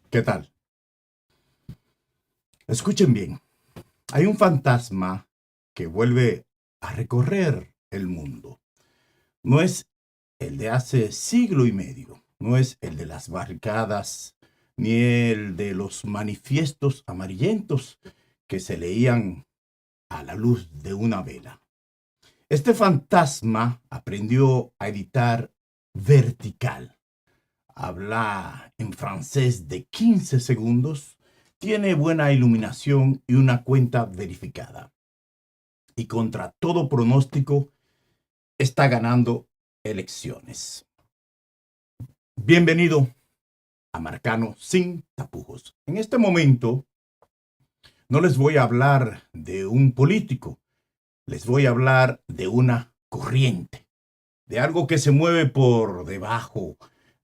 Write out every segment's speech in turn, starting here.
¿Qué tal? Escuchen bien. Hay un fantasma que vuelve a recorrer el mundo. No es el de hace siglo y medio. No es el de las barricadas, ni el de los manifiestos amarillentos que se leían a la luz de una vela. Este fantasma aprendió a editar vertical. Habla en francés de 15 segundos, tiene buena iluminación y una cuenta verificada. Y contra todo pronóstico, está ganando elecciones. Bienvenido a Marcano sin tapujos. En este momento no les voy a hablar de un político, les voy a hablar de una corriente, de algo que se mueve por debajo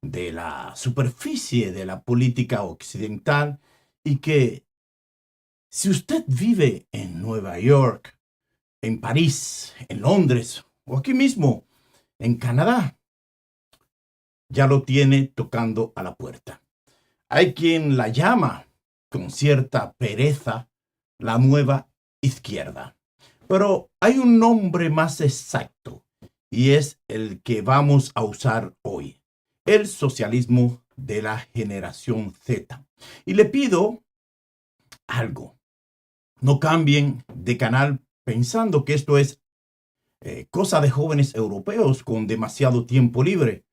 de la superficie de la política occidental y que, si usted vive en Nueva York, en París, en Londres o aquí mismo en Canadá, ya lo tiene tocando a la puerta. Hay quien la llama con cierta pereza la nueva izquierda. Pero hay un nombre más exacto y es el que vamos a usar hoy: el socialismo de la generación Z. Y le pido algo: no cambien de canal pensando que esto es cosa de jóvenes europeos con demasiado tiempo libre,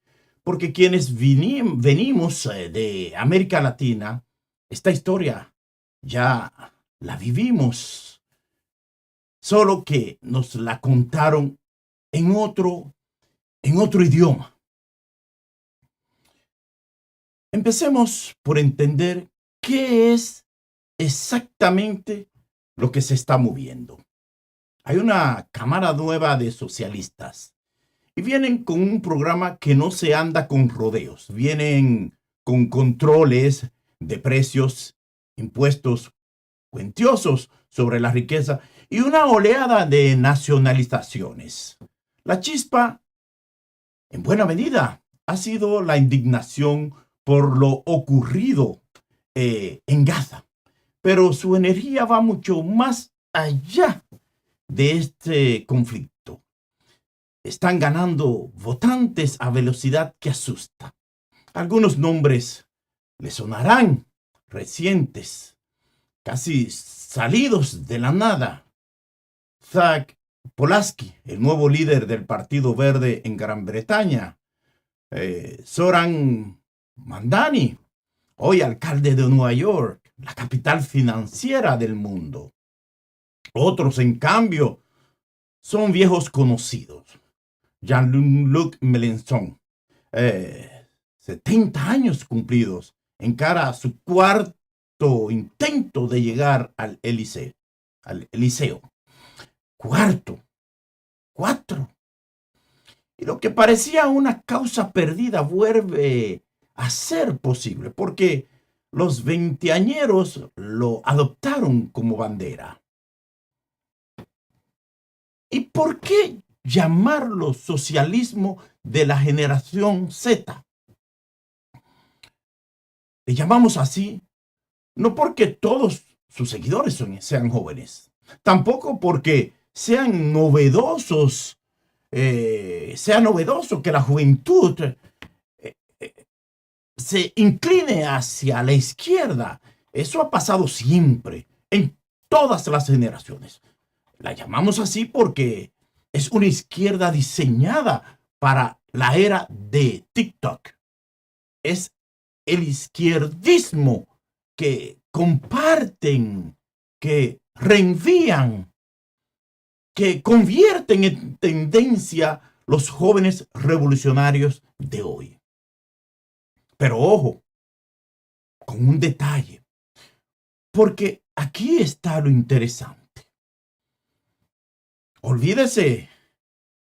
porque quienes venimos de América Latina, esta historia ya la vivimos, solo que nos la contaron en otro idioma. Empecemos por entender qué es exactamente lo que se está moviendo. Hay una cámara nueva de socialistas y vienen con un programa que no se anda con rodeos. Vienen con controles de precios, impuestos cuantiosos sobre la riqueza y una oleada de nacionalizaciones. La chispa, en buena medida, ha sido la indignación por lo ocurrido en Gaza, pero su energía va mucho más allá de este conflicto. Están ganando votantes a velocidad que asusta. Algunos nombres les sonarán recientes, casi salidos de la nada. Zach Polaski, el nuevo líder del Partido Verde en Gran Bretaña. Zoran Mandani, hoy alcalde de Nueva York, la capital financiera del mundo. Otros, en cambio, son viejos conocidos. Jean-Luc Mélenchon, 70 años cumplidos, encara su cuarto intento de llegar al Eliseo. Cuarto, cuatro. Y lo que parecía una causa perdida vuelve a ser posible, porque los veinteañeros lo adoptaron como bandera. ¿Y por qué llamarlo socialismo de la generación Z? Le llamamos así no porque todos sus seguidores sean jóvenes, tampoco porque sean novedosos, sea novedoso que la juventud se incline hacia la izquierda. Eso ha pasado siempre, en todas las generaciones. La llamamos así porque es una izquierda diseñada para la era de TikTok. Es el izquierdismo que comparten, que reenvían, que convierten en tendencia los jóvenes revolucionarios de hoy. Pero ojo, con un detalle, porque aquí está lo interesante. Olvídese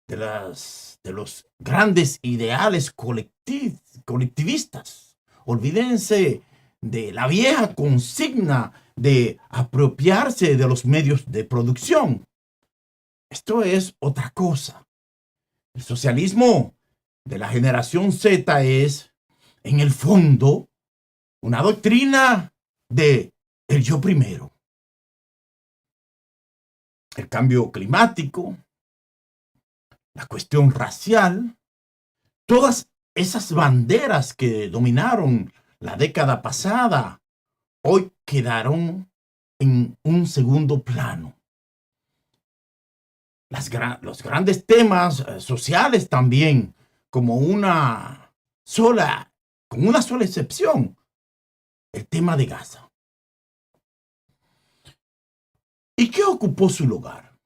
de los grandes ideales colectivistas. Olvídense de la vieja consigna de apropiarse de los medios de producción. Esto es otra cosa. El socialismo de la generación Z es, en el fondo, una doctrina de el yo primero, el cambio climático, la cuestión racial, todas esas banderas que dominaron la década pasada, hoy quedaron en un segundo plano. Los grandes temas sociales también, como con una sola excepción, el tema de Gaza. ¿Y qué ocupó su lugar?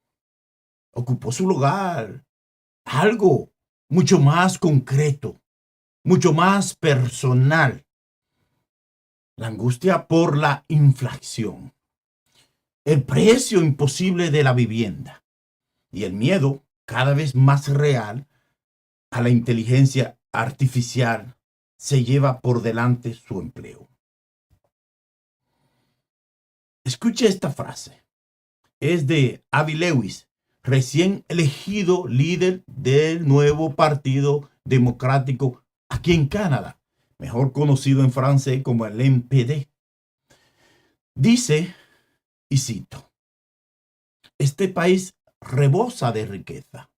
Ocupó su lugar algo mucho más concreto, mucho más personal. La angustia por la inflación, el precio imposible de la vivienda y el miedo cada vez más real a la inteligencia artificial se lleva por delante su empleo. Escuche esta frase. Es de Avi Lewis, recién elegido líder del nuevo Partido Democrático aquí en Canadá, mejor conocido en francés como el NPD. Dice, y cito, este país rebosa de riqueza.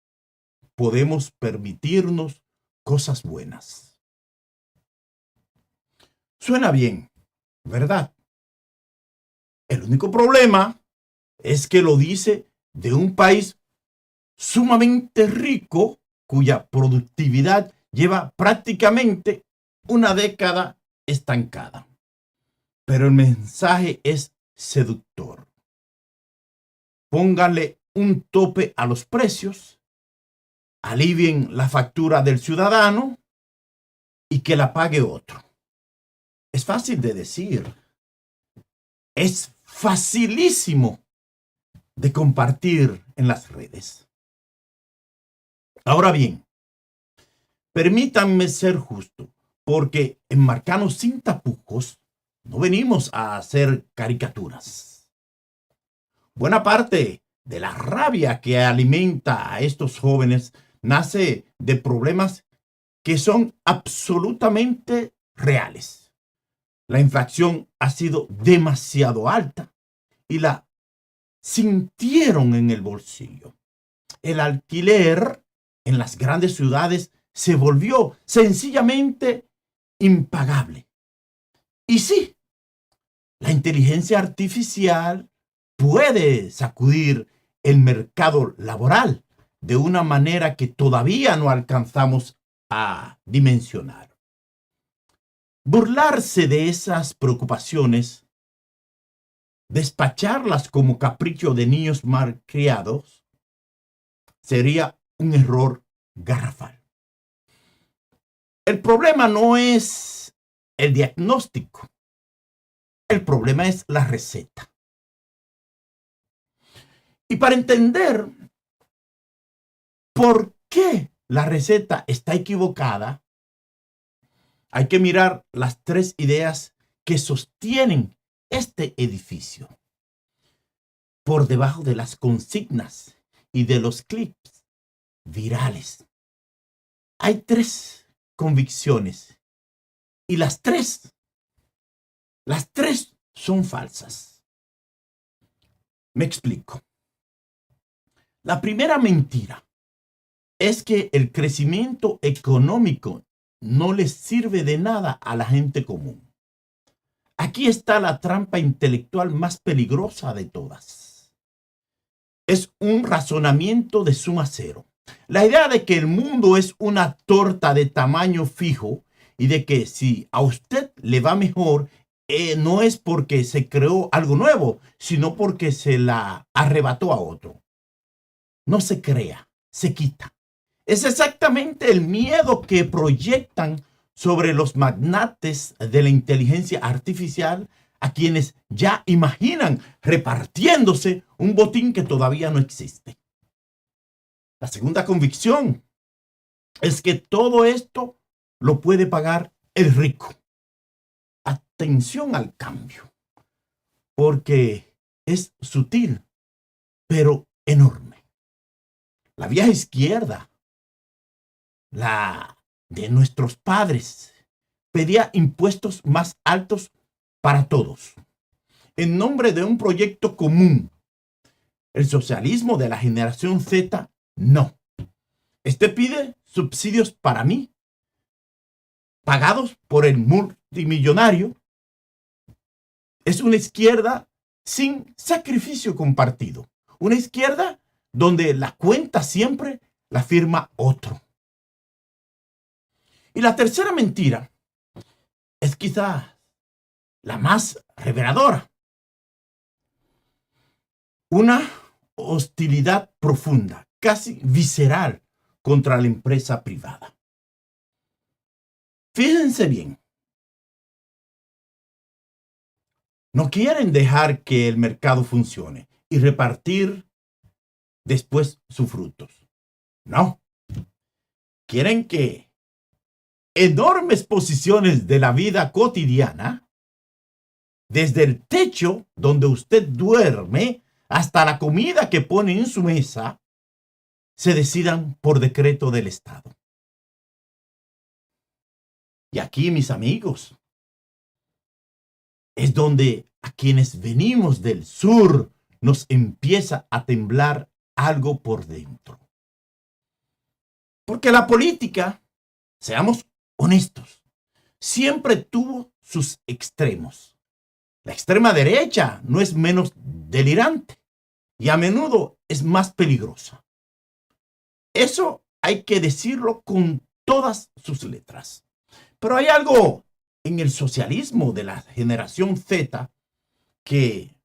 Podemos permitirnos cosas buenas. Suena bien, ¿verdad? El único problema es que lo dice de un país sumamente rico cuya productividad lleva prácticamente una década estancada. Pero el mensaje es seductor. Pónganle un tope a los precios, alivien la factura del ciudadano y que la pague otro. Es fácil de decir. Es facilísimo de compartir en las redes. Ahora bien, permítanme ser justo, porque en Marcanos sin tapujos no venimos a hacer caricaturas. Buena parte de la rabia que alimenta a estos jóvenes nace de problemas que son absolutamente reales. La inflación ha sido demasiado alta y la sintieron en el bolsillo. El alquiler en las grandes ciudades se volvió sencillamente impagable. Y sí, la inteligencia artificial puede sacudir el mercado laboral de una manera que todavía no alcanzamos a dimensionar. Burlarse de esas preocupaciones, despacharlas como capricho de niños malcriados, sería un error garrafal. El problema no es el diagnóstico, el problema es la receta. Y para entender por qué la receta está equivocada, hay que mirar las tres ideas que sostienen este edificio. Por debajo de las consignas y de los clips virales, hay tres convicciones y las tres son falsas. Me explico. La primera mentira es que el crecimiento económico no les sirve de nada a la gente común. Aquí está la trampa intelectual más peligrosa de todas. Es un razonamiento de suma cero. La idea de que el mundo es una torta de tamaño fijo y de que si a usted le va mejor, no es porque se creó algo nuevo, sino porque se la arrebató a otro. No se crea, se quita. Es exactamente el miedo que proyectan sobre los magnates de la inteligencia artificial, a quienes ya imaginan repartiéndose un botín que todavía no existe. La segunda convicción es que todo esto lo puede pagar el rico. Atención al cambio, porque es sutil, pero enorme. La vieja izquierda, la de nuestros padres, pedía impuestos más altos para todos, en nombre de un proyecto común. El socialismo de la generación Z, no. Este pide subsidios para mí, pagados por el multimillonario. Es una izquierda sin sacrificio compartido. Una izquierda donde la cuenta siempre la firma otro. Y la tercera mentira es quizá la más reveladora. Una hostilidad profunda, casi visceral, contra la empresa privada. Fíjense bien. No quieren dejar que el mercado funcione y repartir después sus frutos. No. Quieren que enormes posiciones de la vida cotidiana, desde el techo donde usted duerme hasta la comida que pone en su mesa, se decidan por decreto del Estado. Y aquí, mis amigos, es donde a quienes venimos del sur nos empieza a temblar algo por dentro. Porque la política, seamos honestos, siempre tuvo sus extremos. La extrema derecha no es menos delirante y a menudo es más peligrosa. Eso hay que decirlo con todas sus letras. Pero hay algo en el socialismo de la generación Z que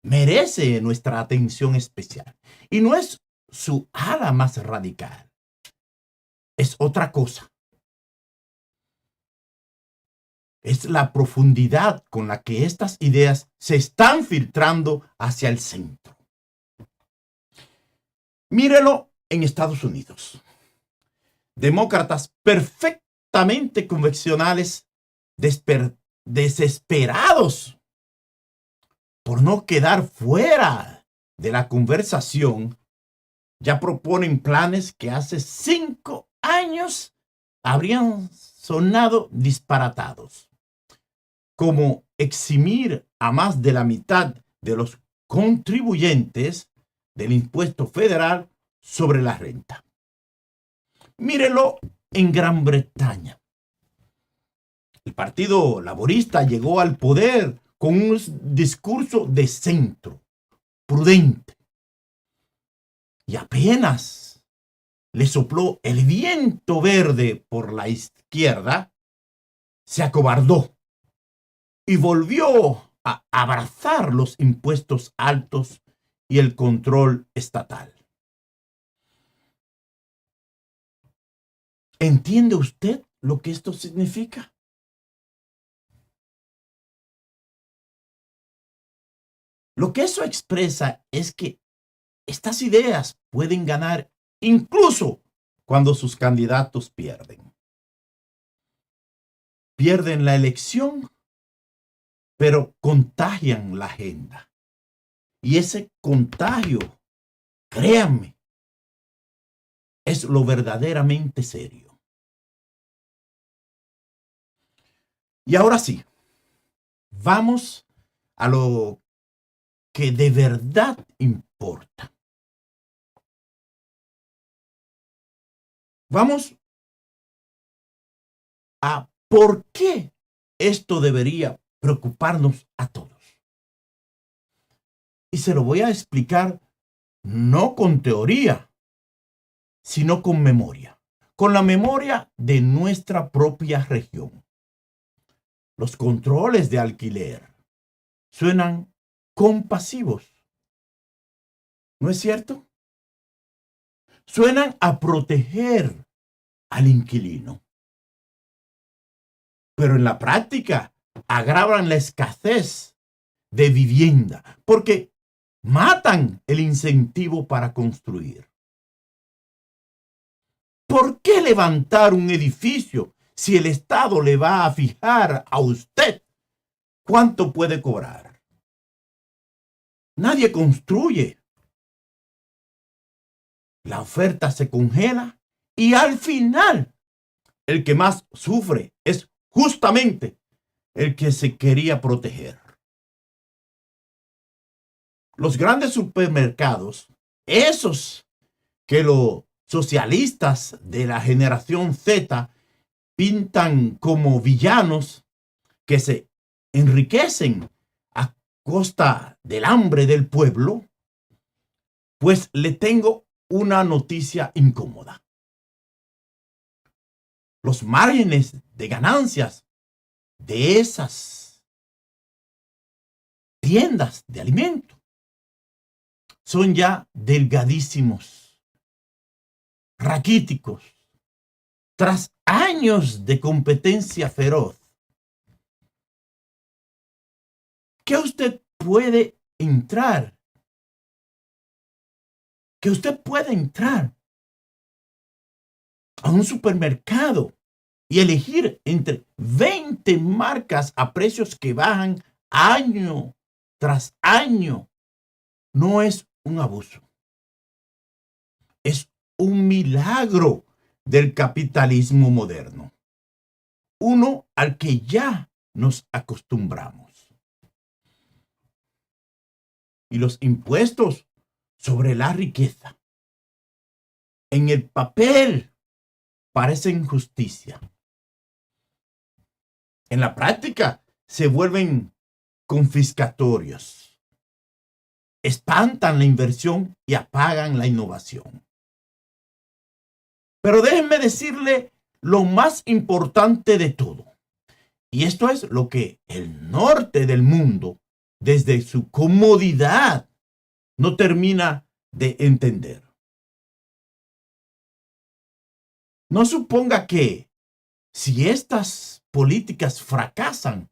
merece nuestra atención especial. Y no es su ala más radical. Es otra cosa. Es la profundidad con la que estas ideas se están filtrando hacia el centro. Mírelo en Estados Unidos. Demócratas perfectamente convencionales, desesperados por no quedar fuera de la conversación, ya proponen planes que hace 5 años habrían sonado disparatados, como eximir a más de la mitad de los contribuyentes del impuesto federal sobre la renta. Mírelo en Gran Bretaña. El Partido Laborista llegó al poder con un discurso de centro, prudente. Y apenas le sopló el viento verde por la izquierda, se acobardó y volvió a abrazar los impuestos altos y el control estatal. ¿Entiende usted lo que esto significa? Lo que eso expresa es que estas ideas pueden ganar incluso cuando sus candidatos pierden. Pierden la elección, pero contagian la agenda. Y ese contagio, créanme, es lo verdaderamente serio. Y ahora sí, vamos a lo que de verdad importa. Vamos a por qué esto debería preocuparnos a todos. Y se lo voy a explicar no con teoría, sino con memoria. Con la memoria de nuestra propia región. Los controles de alquiler suenan compasivos, ¿no es cierto? Suenan a proteger al inquilino. Pero en la práctica agravan la escasez de vivienda porque matan el incentivo para construir. ¿Por qué levantar un edificio si el Estado le va a fijar a usted cuánto puede cobrar? Nadie construye. La oferta se congela y al final el que más sufre es justamente el que se quería proteger. Los grandes supermercados, esos que los socialistas de la generación Z pintan como villanos que se enriquecen a costa del hambre del pueblo, pues le tengo una noticia incómoda. Los márgenes de ganancias de esas tiendas de alimentos son ya delgadísimos, raquíticos, tras años de competencia feroz. Que usted puede entrar a un supermercado y elegir entre 20 marcas a precios que bajan año tras año. No es un abuso. Es un milagro del capitalismo moderno. Uno al que ya nos acostumbramos. Y los impuestos sobre la riqueza en el papel parecen justicia. En la práctica se vuelven confiscatorios. Espantan la inversión y apagan la innovación. Pero déjenme decirle lo más importante de todo. Y esto es lo que el norte del mundo, desde su comodidad, no termina de entender. No suponga que si estas políticas fracasan,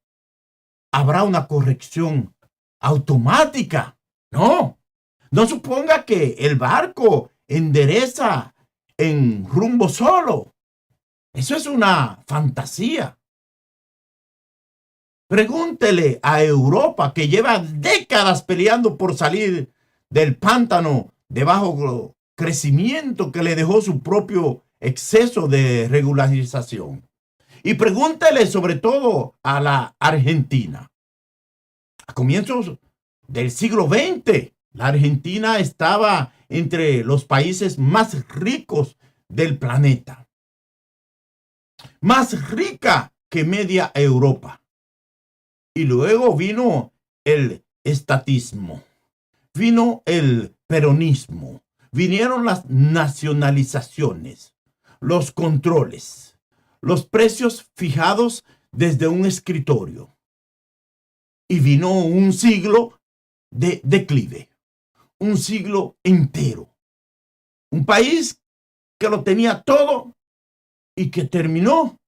habrá una corrección automática. No, no suponga que el barco endereza en rumbo solo. Eso es una fantasía. Pregúntele a Europa, que lleva décadas peleando por salir del pántano de bajo crecimiento que le dejó su propio exceso de regularización. Y pregúntele sobre todo a la Argentina. A comienzos del siglo XX, la Argentina estaba entre los países más ricos del planeta. Más rica que media Europa. Y luego vino el estatismo, vino el peronismo, vinieron las nacionalizaciones, los controles, los precios fijados desde un escritorio. Y vino un siglo de declive, un siglo entero. Un país que lo tenía todo y que terminó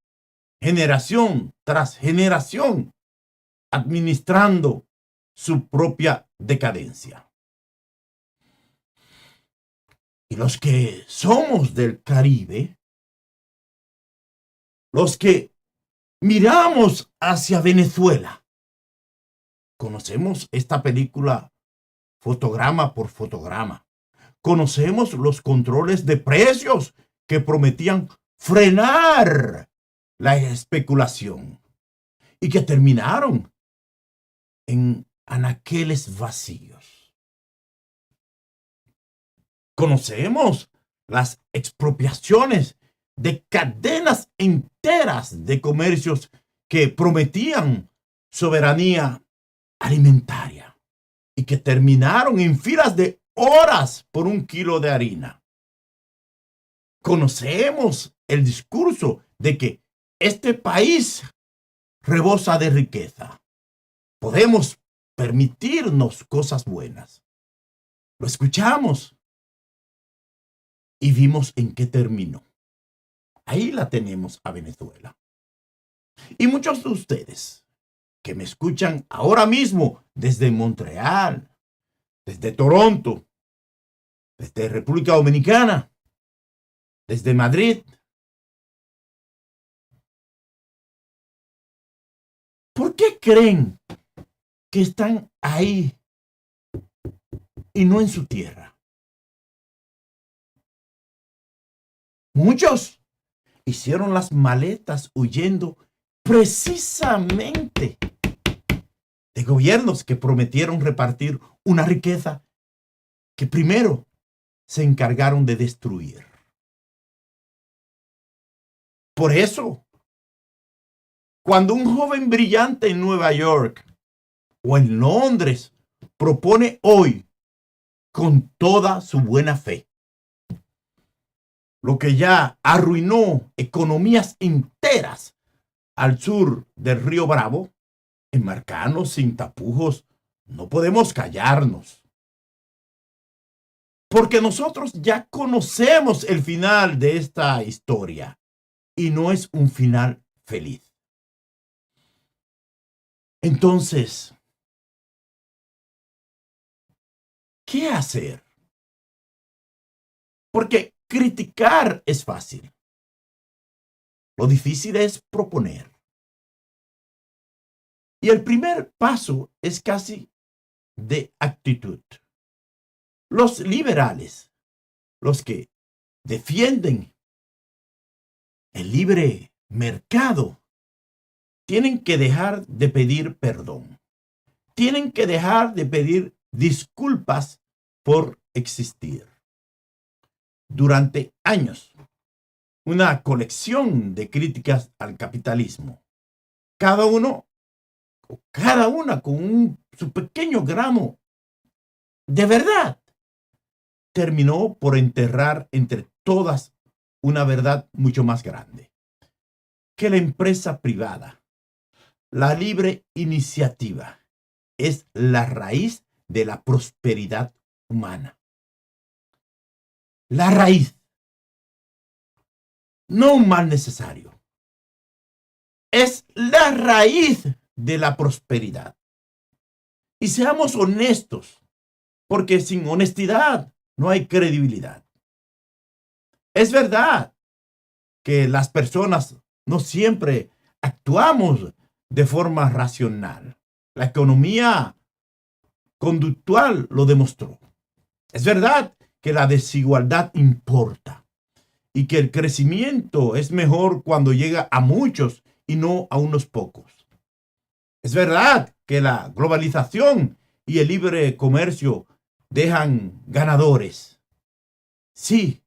generación tras generación administrando su propia decadencia. Y los que somos del Caribe, los que miramos hacia Venezuela, conocemos esta película fotograma por fotograma. Conocemos los controles de precios que prometían frenar la especulación y que terminaron en anaqueles vacíos. Conocemos las expropiaciones de cadenas enteras de comercios que prometían soberanía alimentaria y que terminaron en filas de horas por un kilo de harina. Conocemos el discurso de que este país rebosa de riqueza. Podemos permitirnos cosas buenas. Lo escuchamos y vimos en qué terminó. Ahí la tenemos a Venezuela. Y muchos de ustedes que me escuchan ahora mismo desde Montreal, desde Toronto, desde República Dominicana, desde Madrid, ¿por qué creen que están ahí y no en su tierra? Muchos hicieron las maletas huyendo precisamente de gobiernos que prometieron repartir una riqueza que primero se encargaron de destruir. Por eso, cuando un joven brillante en Nueva York o en Londres propone hoy con toda su buena fe lo que ya arruinó economías enteras al sur del río Bravo, en Marcano, sin tapujos, no podemos callarnos. Porque nosotros ya conocemos el final de esta historia y no es un final feliz. Entonces, ¿qué hacer? Porque criticar es fácil. Lo difícil es proponer. Y el primer paso es casi de actitud. Los liberales, los que defienden el libre mercado, tienen que dejar de pedir perdón. Tienen que dejar de pedir disculpas por existir. Durante años, una colección de críticas al capitalismo. Cada una con su pequeño grano de verdad, terminó por enterrar entre todas una verdad mucho más grande. Que la empresa privada, la libre iniciativa, es la raíz de la prosperidad humana. La raíz. No un mal necesario. Es la raíz de la prosperidad. Y seamos honestos, porque sin honestidad no hay credibilidad. Es verdad que las personas no siempre actuamos de forma racional. La economía conductual lo demostró. Es verdad que la desigualdad importa y que el crecimiento es mejor cuando llega a muchos y no a unos pocos. Es verdad que la globalización y el libre comercio dejan ganadores. Sí,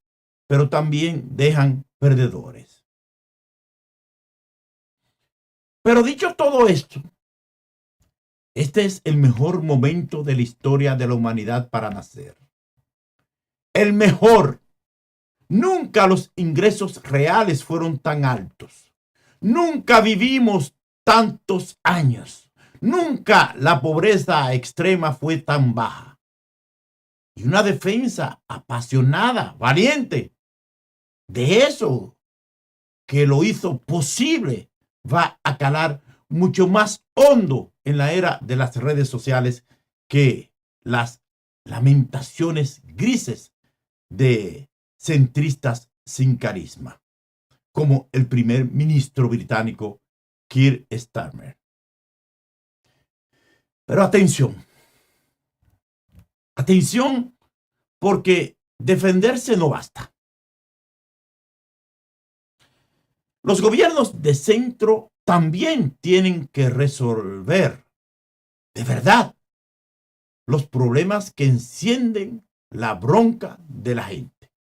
pero también dejan perdedores. Pero dicho todo esto, este es el mejor momento de la historia de la humanidad para nacer. El mejor. Nunca los ingresos reales fueron tan altos. Nunca vivimos tantos años. Nunca la pobreza extrema fue tan baja. Y una defensa apasionada, valiente, de eso que lo hizo posible, va a calar mucho más hondo en la era de las redes sociales que las lamentaciones grises de centristas sin carisma, como el primer ministro británico Keir Starmer. Pero atención, porque defenderse no basta. Los gobiernos de centro también tienen que resolver, de verdad, los problemas que encienden la bronca de la gente.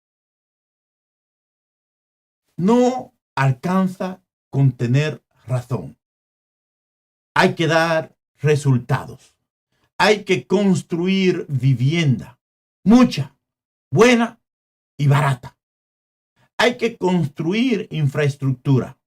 No alcanza con tener razón. Hay que dar resultados. Hay que construir vivienda, mucha, buena y barata. Hay que construir infraestructura.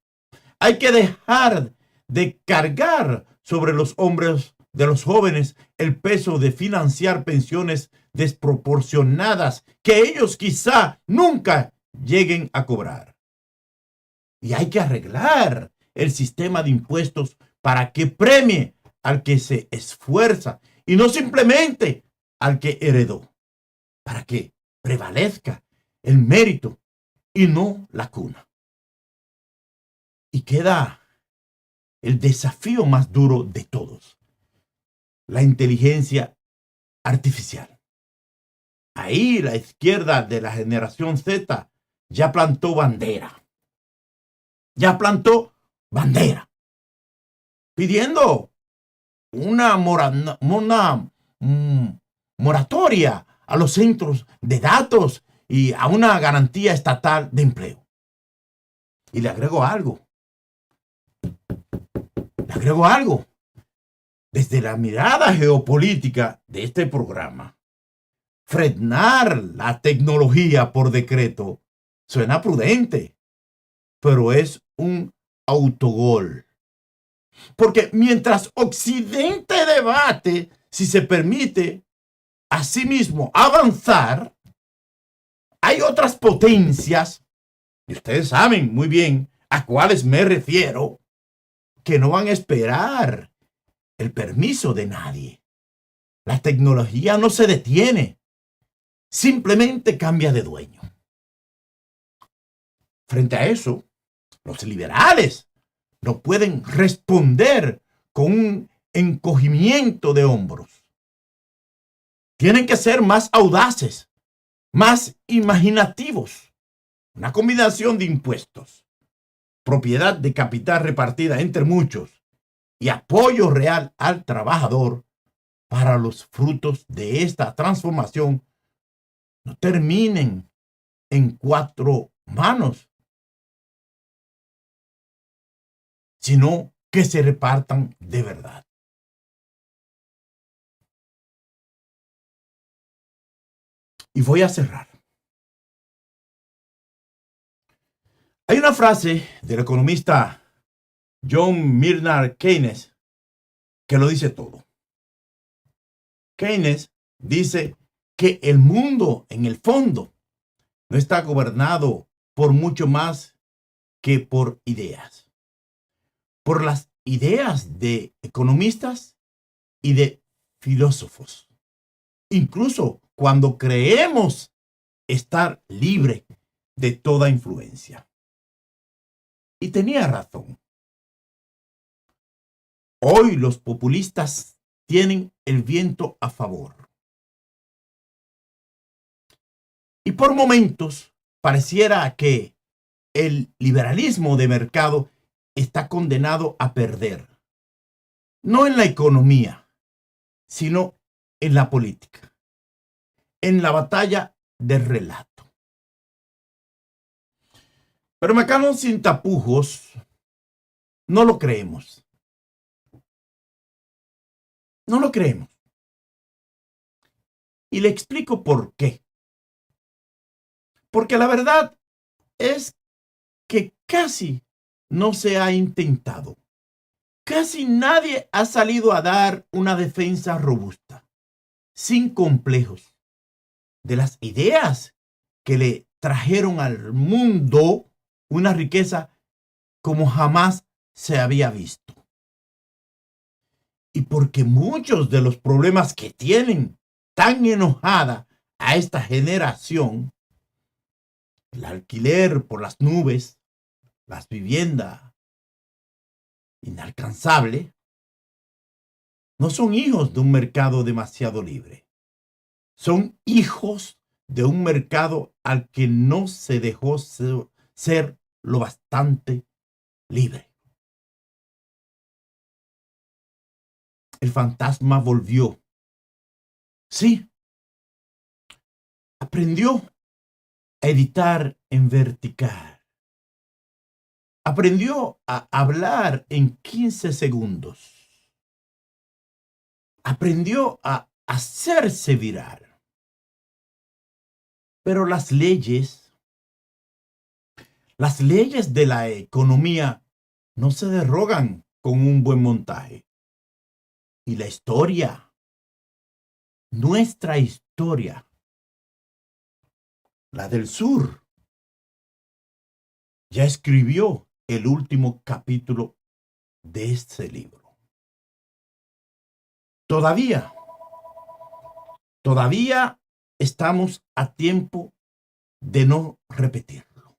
Hay que dejar de cargar sobre los hombros de los jóvenes el peso de financiar pensiones desproporcionadas que ellos quizá nunca lleguen a cobrar. Y hay que arreglar el sistema de impuestos para que premie al que se esfuerza y no simplemente al que heredó, para que prevalezca el mérito y no la cuna. Y queda el desafío más duro de todos: la inteligencia artificial. Ahí la izquierda de la generación Z ya plantó bandera. pidiendo una moratoria a los centros de datos y a una garantía estatal de empleo. Y le agrego algo. Desde la mirada geopolítica de este programa, frenar la tecnología por decreto suena prudente, pero es un autogol. Porque mientras Occidente debate si se permite a sí mismo avanzar, hay otras potencias, y ustedes saben muy bien a cuáles me refiero, que no van a esperar el permiso de nadie. La tecnología no se detiene, simplemente cambia de dueño. Frente a eso, los liberales no pueden responder con un encogimiento de hombros. Tienen que ser más audaces, más imaginativos. Una combinación de impuestos, propiedad de capital repartida entre muchos y apoyo real al trabajador para los frutos de esta transformación no terminen en 4 manos, sino que se repartan de verdad. Y voy a cerrar. Hay una frase del economista John Maynard Keynes que lo dice todo. Keynes dice que el mundo, en el fondo, no está gobernado por mucho más que por ideas. Por las ideas de economistas y de filósofos. Incluso cuando creemos estar libre de toda influencia. Y tenía razón. Hoy los populistas tienen el viento a favor. Y por momentos pareciera que el liberalismo de mercado está condenado a perder. No en la economía, sino en la política. En la batalla del relato. Pero Mercado sin tapujos no lo creemos. No lo creemos. Y le explico por qué. Porque la verdad es que casi no se ha intentado. Casi nadie ha salido a dar una defensa robusta, sin complejos, de las ideas que le trajeron al mundo una riqueza como jamás se había visto. Y porque muchos de los problemas que tienen tan enojada a esta generación, el alquiler por las nubes, las viviendas inalcanzables, no son hijos de un mercado demasiado libre. Son hijos de un mercado al que no se dejó ser lo bastante libre. El fantasma volvió. Sí, aprendió a editar en vertical. Aprendió a hablar en 15 segundos. Aprendió a hacerse viral. Pero las leyes de la economía no se derrogan con un buen montaje. Y la historia, nuestra historia, la del sur, ya escribió el último capítulo de este libro. Todavía estamos a tiempo de no repetirlo.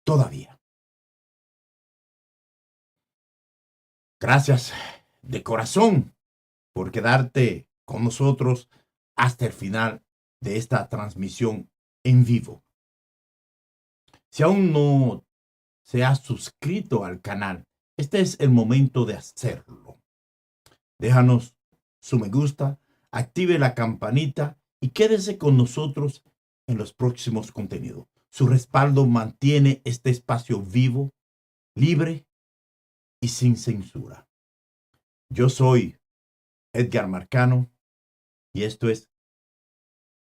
Todavía. Gracias de corazón por quedarte con nosotros hasta el final de esta transmisión en vivo. Si aún no se ha suscrito al canal, Este es el momento de hacerlo. Déjanos su me gusta, active la campanita y quédese con nosotros en los próximos contenidos. Su respaldo mantiene este espacio vivo, libre y sin censura. Yo soy Edgar Marcano y esto es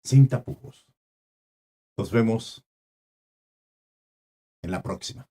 Sin Tapujos. Nos vemos en la próxima.